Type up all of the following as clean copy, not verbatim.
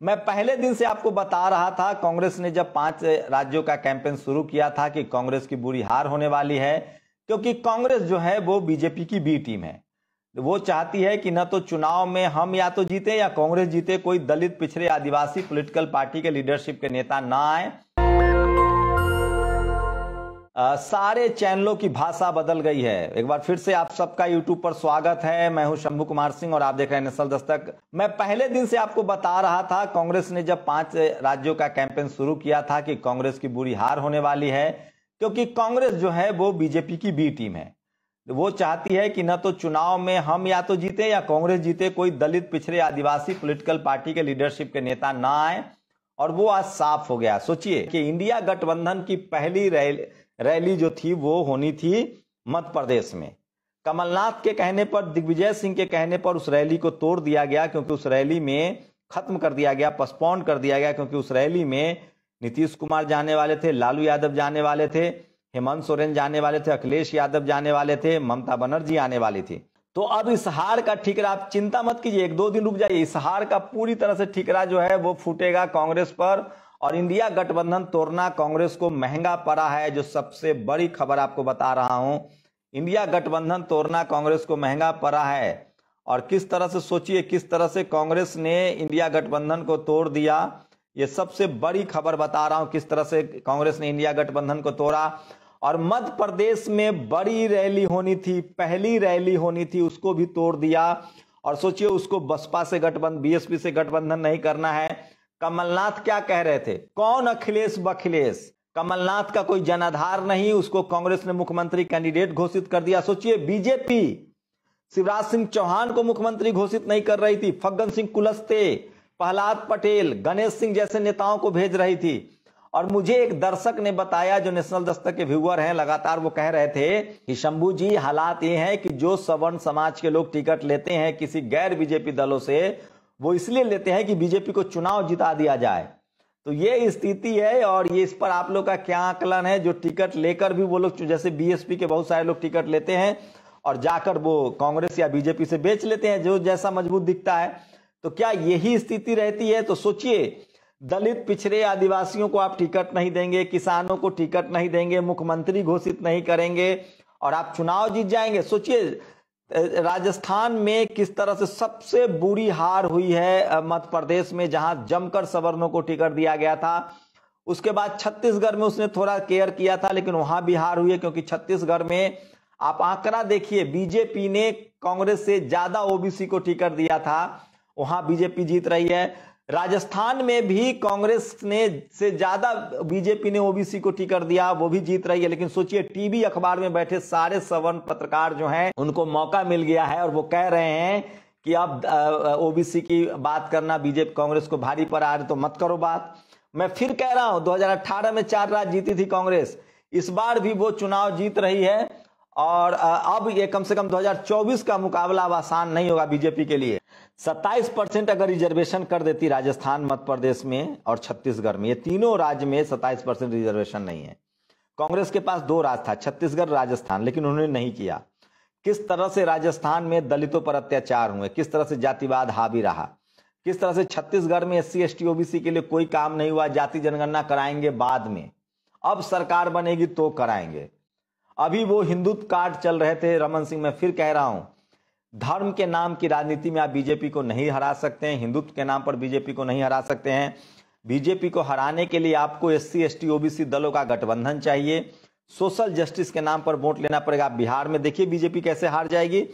मैं पहले दिन से आपको बता रहा था, कांग्रेस ने जब 5 राज्यों का कैंपेन शुरू किया था कि कांग्रेस की बुरी हार होने वाली है, क्योंकि कांग्रेस जो है वो बीजेपी की बी टीम है। वो चाहती है कि न तो चुनाव में हम या तो जीते या कांग्रेस जीते, कोई दलित पिछड़े आदिवासी पॉलिटिकल पार्टी के लीडरशिप के नेता ना आए। सारे चैनलों की भाषा बदल गई है। एक बार फिर से आप सबका यूट्यूब पर स्वागत है। मैं हूं शंभू कुमार सिंह और आप देख रहे हैं नेशनल दस्तक। मैं पहले दिन से आपको बता रहा था, कांग्रेस ने जब 5 राज्यों का कैंपेन शुरू किया था कि कांग्रेस की बुरी हार होने वाली है, क्योंकि कांग्रेस जो है वो बीजेपी की बी टीम है। वो चाहती है कि न तो चुनाव में हम या तो जीते या कांग्रेस जीते, कोई दलित पिछड़े आदिवासी पॉलिटिकल पार्टी के लीडरशिप के नेता ना आए। और वो आज साफ हो गया। सोचिए कि इंडिया गठबंधन की पहली रैली जो थी वो होनी थी मध्य प्रदेश में। कमलनाथ के कहने पर, दिग्विजय सिंह के कहने पर उस रैली को तोड़ दिया गया, क्योंकि उस रैली में खत्म कर दिया गया, पोस्टपोन कर दिया गया, क्योंकि उस रैली में नीतीश कुमार जाने वाले थे, लालू यादव जाने वाले थे, हेमंत सोरेन जाने वाले थे, अखिलेश यादव जाने वाले थे, ममता बनर्जी आने वाली थी। तो अब इस हार का ठिकरा, आप चिंता मत कीजिए, 1-2 दिन रुक जाइए, इस हार का पूरी तरह से ठिकरा जो है वो फूटेगा कांग्रेस पर। और इंडिया गठबंधन तोड़ना कांग्रेस को महंगा पड़ा है। जो सबसे बड़ी खबर आपको बता रहा हूं, इंडिया गठबंधन तोड़ना कांग्रेस को महंगा पड़ा है। और किस तरह से, सोचिए किस तरह से कांग्रेस ने इंडिया गठबंधन को तोड़ दिया। ये सबसे बड़ी खबर बता रहा हूं, किस तरह से कांग्रेस ने इंडिया गठबंधन को तोड़ा। और मध्य प्रदेश में बड़ी रैली होनी थी, पहली रैली होनी थी, उसको भी तोड़ दिया। और सोचिए, उसको बसपा से गठबंधन, बीएसपी से गठबंधन नहीं करना है। कमलनाथ क्या कह रहे थे, कौन अखिलेश बखिलेश, कमलनाथ का कोई जनाधार नहीं, उसको कांग्रेस ने मुख्यमंत्री कैंडिडेट घोषित कर दिया। सोचिए, बीजेपी शिवराज सिंह चौहान को मुख्यमंत्री घोषित नहीं कर रही थी, फग्गन सिंह कुलस्ते, प्रहलाद पटेल, गणेश सिंह जैसे नेताओं को भेज रही थी। और मुझे एक दर्शक ने बताया, जो नेशनल दस्तक के व्यूअर हैं लगातार, वो कह रहे थे कि शंभू जी, हालात ये हैं कि जो सवर्ण समाज के लोग टिकट लेते हैं किसी गैर बीजेपी दलों से, वो इसलिए लेते हैं कि बीजेपी को चुनाव जिता दिया जाए। तो ये स्थिति है। और ये, इस पर आप लोग का क्या आकलन है? जो टिकट लेकर भी वो लोग, जैसे बीएसपी के बहुत सारे लोग टिकट लेते हैं और जाकर वो कांग्रेस या बीजेपी से बेच लेते हैं, जो जैसा मजबूत दिखता है। तो क्या यही स्थिति रहती है? तो सोचिए, दलित पिछड़े आदिवासियों को आप टिकट नहीं देंगे, किसानों को टिकट नहीं देंगे, मुख्यमंत्री घोषित नहीं करेंगे और आप चुनाव जीत जाएंगे। सोचिए, राजस्थान में किस तरह से सबसे बुरी हार हुई है मध्य प्रदेश में, जहां जमकर सवर्णों को टिकट दिया गया था। उसके बाद छत्तीसगढ़ में उसने थोड़ा केयर किया था, लेकिन वहां भी हार हुई है, क्योंकि छत्तीसगढ़ में आप आंकड़ा देखिए, बीजेपी ने कांग्रेस से ज्यादा ओबीसी को टिकट दिया था, वहां बीजेपी जीत रही है। राजस्थान में भी कांग्रेस ने से ज्यादा बीजेपी ने ओबीसी को टिकट दिया, वो भी जीत रही है। लेकिन सोचिए, टीवी अखबार में बैठे सारे सवर्ण पत्रकार जो हैं, उनको मौका मिल गया है और वो कह रहे हैं कि अब ओबीसी की बात करना बीजेपी कांग्रेस को भारी पड़ा है, तो मत करो बात। मैं फिर कह रहा हूं, 2018 में 4 राज्य जीती थी कांग्रेस, इस बार भी वो चुनाव जीत रही है। और अब ये कम से कम 2024 का मुकाबला अब आसान नहीं होगा बीजेपी के लिए। 27% अगर रिजर्वेशन कर देती राजस्थान, मध्य प्रदेश में और छत्तीसगढ़ में, ये तीनों राज्य में 27% रिजर्वेशन नहीं है। कांग्रेस के पास 2 राज्य था, छत्तीसगढ़, राजस्थान, लेकिन उन्होंने नहीं किया। किस तरह से राजस्थान में दलितों पर अत्याचार हुए, किस तरह से जातिवाद हावी रहा, किस तरह से छत्तीसगढ़ में SC ST OBC के लिए कोई काम नहीं हुआ। जाति जनगणना कराएंगे बाद में, अब सरकार बनेगी तो कराएंगे। अभी वो हिंदुत्व कार्ड चल रहे थे, रमन सिंह, मैं फिर कह रहा हूं, धर्म के नाम की राजनीति में आप बीजेपी को नहीं हरा सकते हैं, हिंदुत्व के नाम पर बीजेपी को नहीं हरा सकते हैं। बीजेपी को हराने के लिए आपको SC ST OBC दलों का गठबंधन चाहिए, सोशल जस्टिस के नाम पर वोट लेना पड़ेगा। आप बिहार में देखिए बीजेपी कैसे हार जाएगी,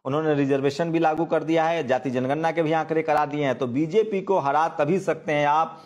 उन्होंने रिजर्वेशन भी लागू कर दिया है, जाति जनगणना के भी आंकड़े करा दिए हैं। तो बीजेपी को हरा तभी सकते हैं आप,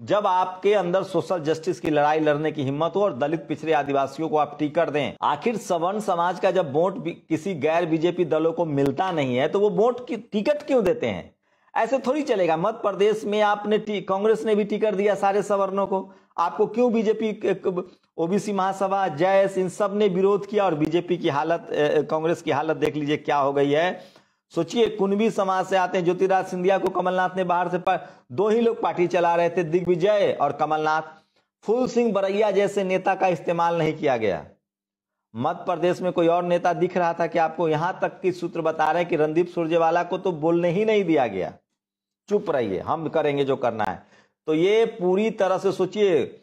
जब आपके अंदर सोशल जस्टिस की लड़ाई लड़ने की हिम्मत हो और दलित पिछड़े आदिवासियों को आप टिकट दें। आखिर सवर्ण समाज का जब वोट किसी गैर बीजेपी दलों को मिलता नहीं है, तो वो वोट की टिकट क्यों देते हैं? ऐसे थोड़ी चलेगा। मध्य प्रदेश में आपने कांग्रेस ने भी टिकट दिया सारे सवर्णों को, आपको क्यों बीजेपी, ओबीसी महासभा, जैस, इन सब ने विरोध किया। और बीजेपी की हालत, कांग्रेस की हालत देख लीजिए क्या हो गई है। सोचिए, कुणबी समाज से आते हैं, ज्योतिराज सिंधिया को कमलनाथ ने बाहर से 2 ही लोग पार्टी चला रहे थे, दिग्विजय और कमलनाथ। फूल सिंह बरैया जैसे नेता का इस्तेमाल नहीं किया गया। मध्य प्रदेश में कोई और नेता दिख रहा था कि आपको? यहां तक कि सूत्र बता रहे हैं कि रणदीप सुरजेवाला को तो बोलने ही नहीं दिया गया। चुप रहिए, हम करेंगे जो करना है। तो ये पूरी तरह से सोचिए,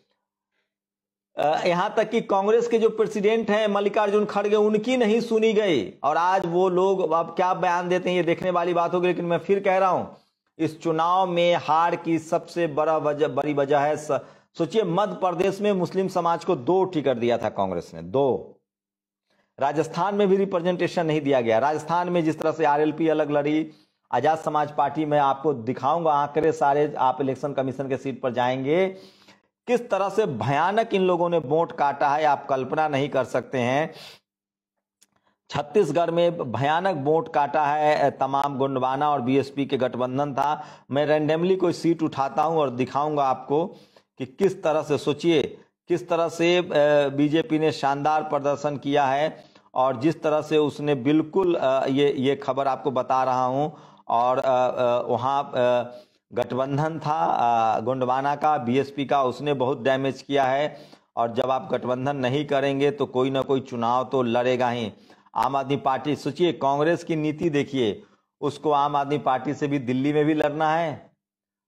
यहां तक कि कांग्रेस के जो प्रेसिडेंट हैं मल्लिकार्जुन खड़गे, उनकी नहीं सुनी गई, और आज वो लोग अब क्या बयान देते हैं ये देखने वाली बात होगी। लेकिन मैं फिर कह रहा हूं, इस चुनाव में हार की सबसे बड़ी वजह है, सोचिए मध्य प्रदेश में मुस्लिम समाज को 2 टिकट दिया था कांग्रेस ने, 2। राजस्थान में भी रिप्रेजेंटेशन नहीं दिया गया। राजस्थान में जिस तरह से आरएलपी अलग लड़ी, आजाद समाज पार्टी में आपको दिखाऊंगा आंकड़े सारे, आप इलेक्शन कमीशन के सीट पर जाएंगे, किस तरह से भयानक इन लोगों ने वोट काटा है, आप कल्पना नहीं कर सकते हैं। छत्तीसगढ़ में भयानक वोट काटा है तमाम, गोंडवाना और बीएसपी के गठबंधन था। मैं रैंडमली कोई सीट उठाता हूं और दिखाऊंगा आपको कि किस तरह से, सोचिए किस तरह से बीजेपी ने शानदार प्रदर्शन किया है, और जिस तरह से उसने बिल्कुल ये खबर आपको बता रहा हूं। और वहां गठबंधन था गोंडवाना का, बीएसपी का, उसने बहुत डैमेज किया है। और जब आप गठबंधन नहीं करेंगे तो कोई ना कोई चुनाव तो लड़ेगा ही। आम आदमी पार्टी, सोचिए कांग्रेस की नीति देखिए, उसको आम आदमी पार्टी से भी दिल्ली में भी लड़ना है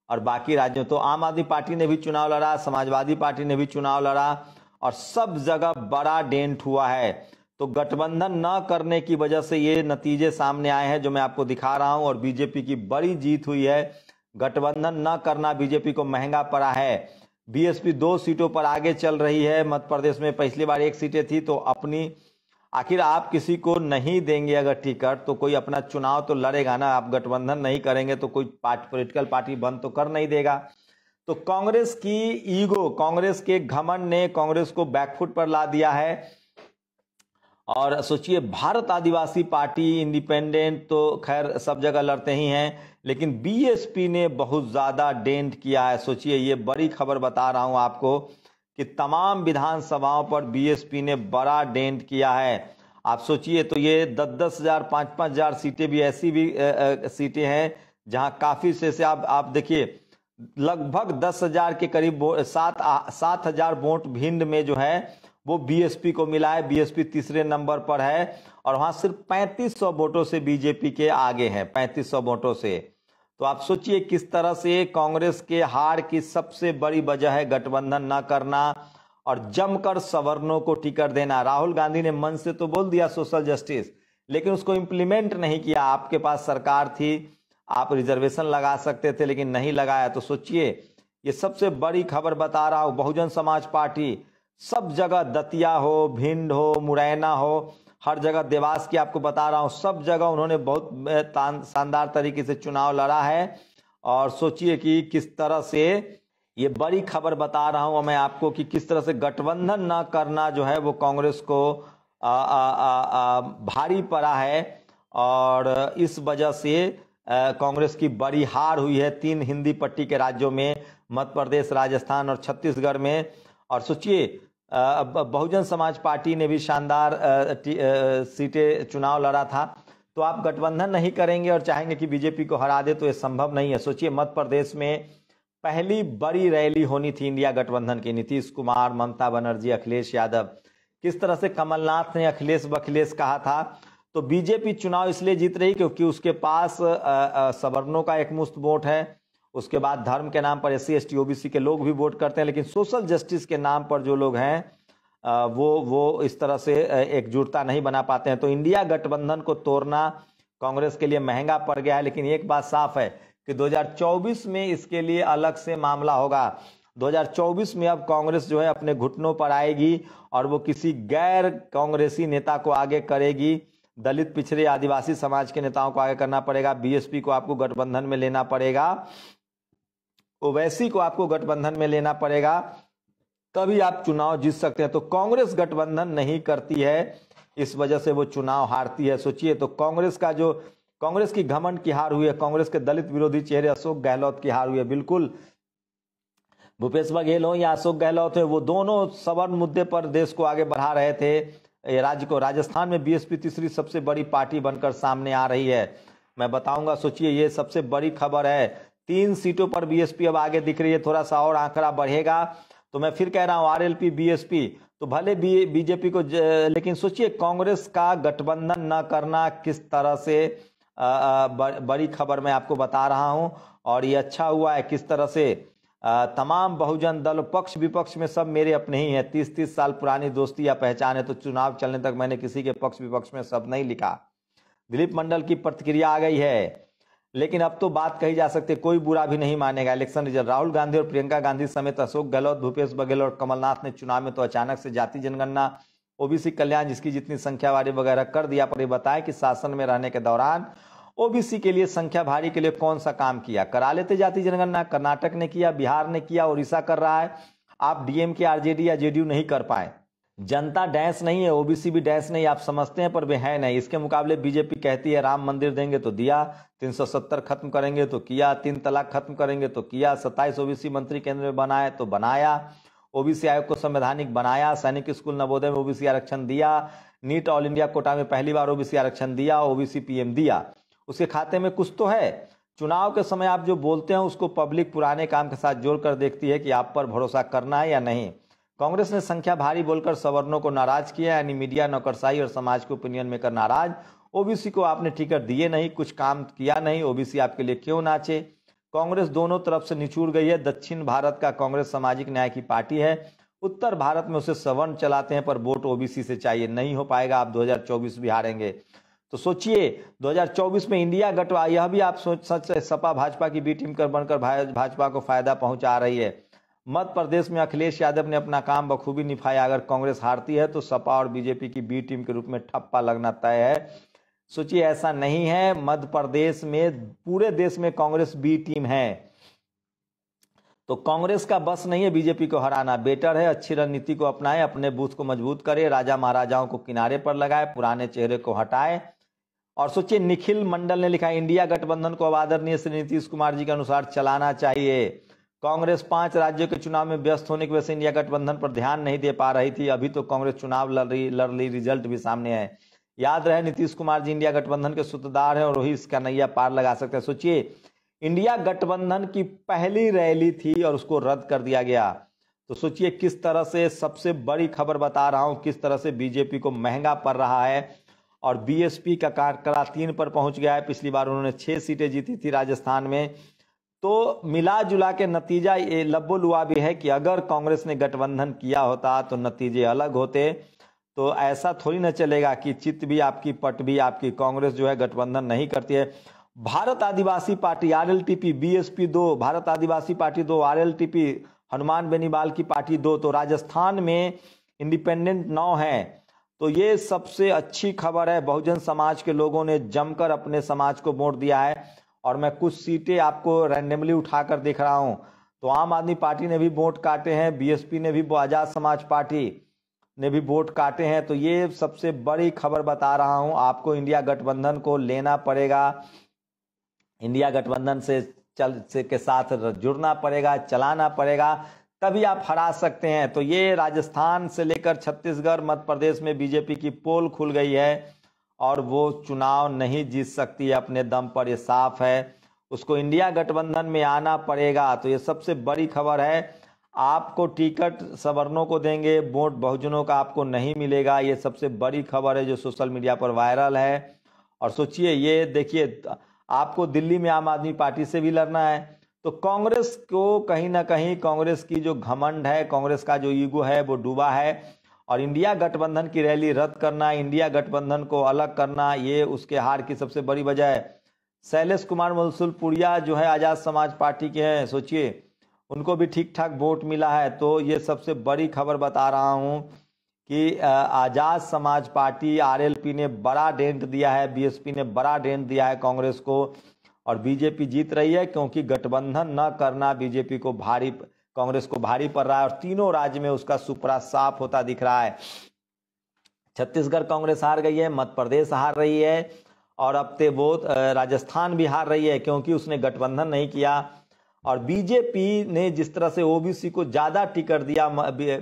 और बाकी राज्यों, तो आम आदमी पार्टी ने भी चुनाव लड़ा, समाजवादी पार्टी ने भी चुनाव लड़ा, और सब जगह बड़ा डेंट हुआ है। तो गठबंधन न करने की वजह से ये नतीजे सामने आए हैं जो मैं आपको दिखा रहा हूं, और बीजेपी की बड़ी जीत हुई है। गठबंधन न करना बीजेपी को महंगा पड़ा है। बीएसपी 2 सीटों पर आगे चल रही है मध्य प्रदेश में, पिछली बार 1 सीटें थी, तो अपनी, आखिर आप किसी को नहीं देंगे अगर टिकट तो कोई अपना चुनाव तो लड़ेगा ना। आप गठबंधन नहीं करेंगे तो कोई पॉलिटिकल पार्टी बंद तो कर नहीं देगा। तो कांग्रेस की ईगो, कांग्रेस के घमंड ने कांग्रेस को बैकफुट पर ला दिया है। और सोचिए भारत आदिवासी पार्टी, इंडिपेंडेंट तो खैर सब जगह लड़ते ही हैं, लेकिन बीएसपी ने बहुत ज्यादा डेंट किया है। सोचिए, ये बड़ी खबर बता रहा हूं आपको कि तमाम विधानसभाओं पर बीएसपी ने बड़ा डेंट किया है। आप सोचिए, तो ये 10-10 हजार 5-5 हजार सीटें भी ऐसी भी सीटें हैं जहां काफी से आप देखिए लगभग 10,000 के करीब 7,000 वोट भिंड में जो है वो बीएसपी को मिला है। बीएसपी तीसरे नंबर पर है और वहां सिर्फ 3500 वोटों से बीजेपी के आगे है, 3500 वोटों से। तो आप सोचिए किस तरह से कांग्रेस के हार की सबसे बड़ी वजह है गठबंधन न करना और जमकर सवर्णों को टिकट देना। राहुल गांधी ने मन से तो बोल दिया सोशल जस्टिस, लेकिन उसको इंप्लीमेंट नहीं किया। आपके पास सरकार थी, आप रिजर्वेशन लगा सकते थे, लेकिन नहीं लगाया। तो सोचिए, ये सबसे बड़ी खबर बता रहा हूं। बहुजन समाज पार्टी सब जगह, दतिया हो, भिंड हो, मुरैना हो, हर जगह, देवास की आपको बता रहा हूं, सब जगह उन्होंने बहुत शानदार तरीके से चुनाव लड़ा है। और सोचिए कि किस तरह से, ये बड़ी खबर बता रहा हूं मैं आपको कि किस तरह से गठबंधन न करना जो है वो कांग्रेस को भारी पड़ा है। और इस वजह से कांग्रेस की बड़ी हार हुई है 3 हिंदी पट्टी के राज्यों में, मध्य प्रदेश, राजस्थान और छत्तीसगढ़ में। और सोचिए, बहुजन समाज पार्टी ने भी शानदार सीटें चुनाव लड़ा था। तो आप गठबंधन नहीं करेंगे और चाहेंगे कि बीजेपी को हरा दे, तो ये संभव नहीं है। सोचिए, मध्य प्रदेश में पहली बड़ी रैली होनी थी इंडिया गठबंधन की, नीतीश कुमार, ममता बनर्जी, अखिलेश यादव। किस तरह से कमलनाथ ने अखिलेश बखिलेश कहा था। तो बीजेपी चुनाव इसलिए जीत रही क्योंकि उसके पास सवर्णों का एकमुश्त वोट है, उसके बाद धर्म के नाम पर एससी एसटी ओबीसी के लोग भी वोट करते हैं, लेकिन सोशल जस्टिस के नाम पर जो लोग हैं वो इस तरह से एकजुटता नहीं बना पाते हैं। तो इंडिया गठबंधन को तोड़ना कांग्रेस के लिए महंगा पड़ गया है। लेकिन एक बात साफ है कि 2024 में इसके लिए अलग से मामला होगा। 2024 में अब कांग्रेस जो है अपने घुटनों पर आएगी और वो किसी गैर कांग्रेसी नेता को आगे करेगी। दलित, पिछड़े, आदिवासी समाज के नेताओं को आगे करना पड़ेगा। बीएसपी को आपको गठबंधन में लेना पड़ेगा, ओवैसी को आपको गठबंधन में लेना पड़ेगा, तभी आप चुनाव जीत सकते हैं। तो कांग्रेस गठबंधन नहीं करती है, इस वजह से वो चुनाव हारती है। सोचिए, तो कांग्रेस की घमंड की हार हुई है। कांग्रेस के दलित विरोधी चेहरे अशोक गहलोत की हार हुई है। बिल्कुल, भूपेश बघेल हो या अशोक गहलोत हो, वो दोनों सवर्ण मुद्दे पर देश को आगे बढ़ा रहे थे, राज्य को। राजस्थान में बीएसपी तीसरी सबसे बड़ी पार्टी बनकर सामने आ रही है, मैं बताऊंगा। सोचिए, ये सबसे बड़ी खबर है। 3 सीटों पर बीएसपी अब आगे दिख रही है। थोड़ा सा और आंकड़ा बढ़ेगा तो मैं फिर कह रहा हूं, आरएलपी, बीएसपी तो भले बीजेपी को, लेकिन सोचिए कांग्रेस का गठबंधन न करना किस तरह से बड़ी खबर मैं आपको बता रहा हूं। और ये अच्छा हुआ है। किस तरह से तमाम बहुजन दल पक्ष विपक्ष में सब मेरे अपने ही हैं। 30-30 साल पुरानी दोस्ती या पहचान है, तो चुनाव चलने तक मैंने किसी के पक्ष विपक्ष में सब नहीं लिखा। दिलीप मंडल की प्रतिक्रिया आ गई है, लेकिन अब तो बात कही जा सकती है, कोई बुरा भी नहीं मानेगा। इलेक्शन रिजल्ट, राहुल गांधी और प्रियंका गांधी समेत अशोक गहलोत, भूपेश बघेल और कमलनाथ ने चुनाव में तो अचानक से जाति जनगणना, ओबीसी कल्याण, जिसकी जितनी संख्या वारी वगैरह कर दिया, पर ये बताया कि शासन में रहने के दौरान ओबीसी के लिए संख्या भारी के लिए कौन सा काम किया। करा लेते जाति जनगणना। कर्नाटक ने किया, बिहार ने किया, उड़ीसा कर रहा है। आप डीएमके, आरजेडी या जेडीयू नहीं कर पाए। जनता डैश नहीं है, ओबीसी भी डैश नहीं, आप समझते हैं पर वे है नहीं। इसके मुकाबले बीजेपी कहती है राम मंदिर देंगे तो दिया, 370 खत्म करेंगे तो किया, 3 तलाक खत्म करेंगे तो किया, 27 ओबीसी मंत्री केंद्र में बनाए तो बनाया, ओबीसी आयोग को संवैधानिक बनाया, सैनिक स्कूल नवोदय में ओबीसी आरक्षण दिया, नीट ऑल इंडिया कोटा में पहली बार ओबीसी आरक्षण दिया, ओबीसी पीएम दिया। उसके खाते में कुछ तो है। चुनाव के समय आप जो बोलते हैं उसको पब्लिक पुराने काम के साथ जोड़कर देखती है कि आप पर भरोसा करना है या नहीं। कांग्रेस ने संख्या भारी बोलकर सवर्णों को नाराज किया, यानी मीडिया नौकरशाही और समाज को ओपिनियन में कर नाराज। ओबीसी को आपने टिकट दिए नहीं, कुछ काम किया नहीं, ओबीसी आपके लिए क्यों नाचे। कांग्रेस दोनों तरफ से निचुड़ गई है। दक्षिण भारत का कांग्रेस सामाजिक न्याय की पार्टी है, उत्तर भारत में उसे सवर्ण चलाते हैं, पर वोट ओबीसी से चाहिए। नहीं हो पाएगा, आप 2024 भी हारेंगे। तो सोचिए 2024 में इंडिया गठबंधन, यह भी आप सोच सच सपा भाजपा की बी टीम कर बनकर भाजपा को फायदा पहुंचा रही है। मध्य प्रदेश में अखिलेश यादव ने अपना काम बखूबी निभाया। अगर कांग्रेस हारती है तो सपा और बीजेपी की बी टीम के रूप में ठप्पा लगना तय है। सोचिए ऐसा नहीं है, मध्य प्रदेश में पूरे देश में कांग्रेस बी टीम है, तो कांग्रेस का बस नहीं है बीजेपी को हराना। बेटर है अच्छी रणनीति को अपनाए, अपने बूथ को मजबूत करे, राजा महाराजाओं को किनारे पर लगाए, पुराने चेहरे को हटाए। और सोचिए निखिल मंडल ने लिखा, इंडिया गठबंधन को अब आदरणीय श्री नीतीश कुमार जी के अनुसार चलाना चाहिए। कांग्रेस 5 राज्यों के चुनाव में व्यस्त होने की वजह से इंडिया गठबंधन पर ध्यान नहीं दे पा रही थी। अभी तो कांग्रेस चुनाव लड़ रही, रिजल्ट भी सामने है। याद रहे नीतीश कुमार जी इंडिया गठबंधन के सूत्रधार हैं और वही इसका नैया पार लगा सकते हैं। सोचिए इंडिया गठबंधन की पहली रैली थी और उसको रद्द कर दिया गया। तो सोचिए किस तरह से, सबसे बड़ी खबर बता रहा हूं, किस तरह से बीजेपी को महंगा पड़ रहा है। और बीएसपी का कांकड़ा 3 पर पहुंच गया है। पिछली बार उन्होंने 6 सीटें जीती थी राजस्थान में। तो मिला जुला के नतीजा ये लब्बो लुआ भी है कि अगर कांग्रेस ने गठबंधन किया होता तो नतीजे अलग होते। तो ऐसा थोड़ी ना चलेगा कि चित भी आपकी पट भी आपकी। कांग्रेस जो है गठबंधन नहीं करती है। भारत आदिवासी पार्टी आरएलटीपी, बीएसपी 2, भारत आदिवासी पार्टी 2, आरएलटीपी हनुमान बेनीवाल की पार्टी 2, तो राजस्थान में इंडिपेंडेंट 9 है। तो ये सबसे अच्छी खबर है। बहुजन समाज के लोगों ने जमकर अपने समाज को वोट दिया है। और मैं कुछ सीटें आपको रैंडमली उठाकर देख रहा हूं। तो आम आदमी पार्टी ने भी वोट काटे हैं, बीएसपी ने भी, आजाद समाज पार्टी ने भी वोट काटे हैं। तो ये सबसे बड़ी खबर बता रहा हूं, आपको इंडिया गठबंधन को लेना पड़ेगा, इंडिया गठबंधन से के साथ जुड़ना पड़ेगा, चलाना पड़ेगा, तभी आप हरा सकते हैं। तो ये राजस्थान से लेकर छत्तीसगढ़, मध्य प्रदेश में बीजेपी की पोल खुल गई है और वो चुनाव नहीं जीत सकती है अपने दम पर, ये साफ है। उसको इंडिया गठबंधन में आना पड़ेगा। तो ये सबसे बड़ी खबर है। आपको टिकट सवर्णों को देंगे, वोट बहुजनों का आपको नहीं मिलेगा। ये सबसे बड़ी खबर है जो सोशल मीडिया पर वायरल है। और सोचिए ये देखिए, आपको दिल्ली में आम आदमी पार्टी से भी लड़ना है। तो कांग्रेस को कहीं ना कहीं, कांग्रेस की जो घमंड है, कांग्रेस का जो ईगो है वो डूबा है। और इंडिया गठबंधन की रैली रद्द करना, इंडिया गठबंधन को अलग करना, ये उसके हार की सबसे बड़ी वजह है। शैलेश कुमार मुलसुलपुरिया जो है आजाद समाज पार्टी के हैं, सोचिए उनको भी ठीक ठाक वोट मिला है। तो ये सबसे बड़ी खबर बता रहा हूं कि आजाद समाज पार्टी, आरएलपी ने बड़ा डेंट दिया है, बीएसपी ने बड़ा डेंट दिया है कांग्रेस को। और बीजेपी जीत रही है क्योंकि गठबंधन न करना बीजेपी को भारी, कांग्रेस को भारी पड़ रहा है। और तीनों राज्य में उसका सुपड़ा साफ होता दिख रहा है। छत्तीसगढ़ कांग्रेस हार गई है, मध्य प्रदेश हार रही है, और अब ते वो राजस्थान भी हार रही है क्योंकि उसने गठबंधन नहीं किया। और बीजेपी ने जिस तरह से ओबीसी को ज्यादा टिकट दिया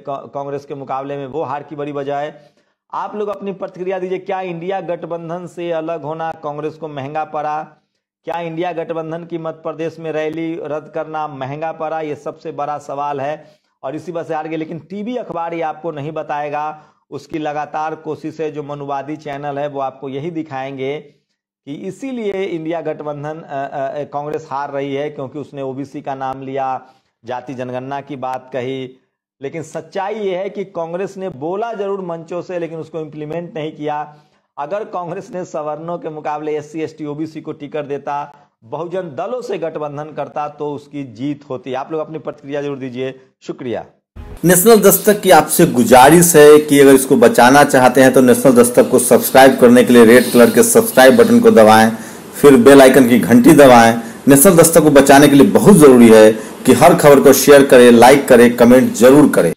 कांग्रेस के मुकाबले में, वो हार की बड़ी वजह है। आप लोग अपनी प्रतिक्रिया दीजिए, क्या इंडिया गठबंधन से अलग होना कांग्रेस को महंगा पड़ा? क्या इंडिया गठबंधन की मध्य प्रदेश में रैली रद्द करना महंगा पड़ा? ये सबसे बड़ा सवाल है और इसी वजह से हार गए। लेकिन टीवी अखबार ये आपको नहीं बताएगा। उसकी लगातार कोशिश है, जो मनुवादी चैनल है वो आपको यही दिखाएंगे कि इसीलिए इंडिया गठबंधन कांग्रेस हार रही है, क्योंकि उसने ओबीसी का नाम लिया, जाति जनगणना की बात कही। लेकिन सच्चाई ये है कि कांग्रेस ने बोला जरूर मंचों से, लेकिन उसको इंप्लीमेंट नहीं किया। अगर कांग्रेस ने सवर्णों के मुकाबले SC ST OBC को टिकट देता, बहुजन दलों से गठबंधन करता, तो उसकी जीत होती। आप लोग अपनी प्रतिक्रिया जरूर दीजिए। शुक्रिया। नेशनल दस्तक की आपसे गुजारिश है कि अगर इसको बचाना चाहते हैं तो नेशनल दस्तक को सब्सक्राइब करने के लिए रेड कलर के सब्सक्राइब बटन को दबाएं, फिर बेल आइकन की घंटी दबाएं। नेशनल दस्तक को बचाने के लिए बहुत जरूरी है कि हर खबर को शेयर करें, लाइक करें, कमेंट जरूर करें।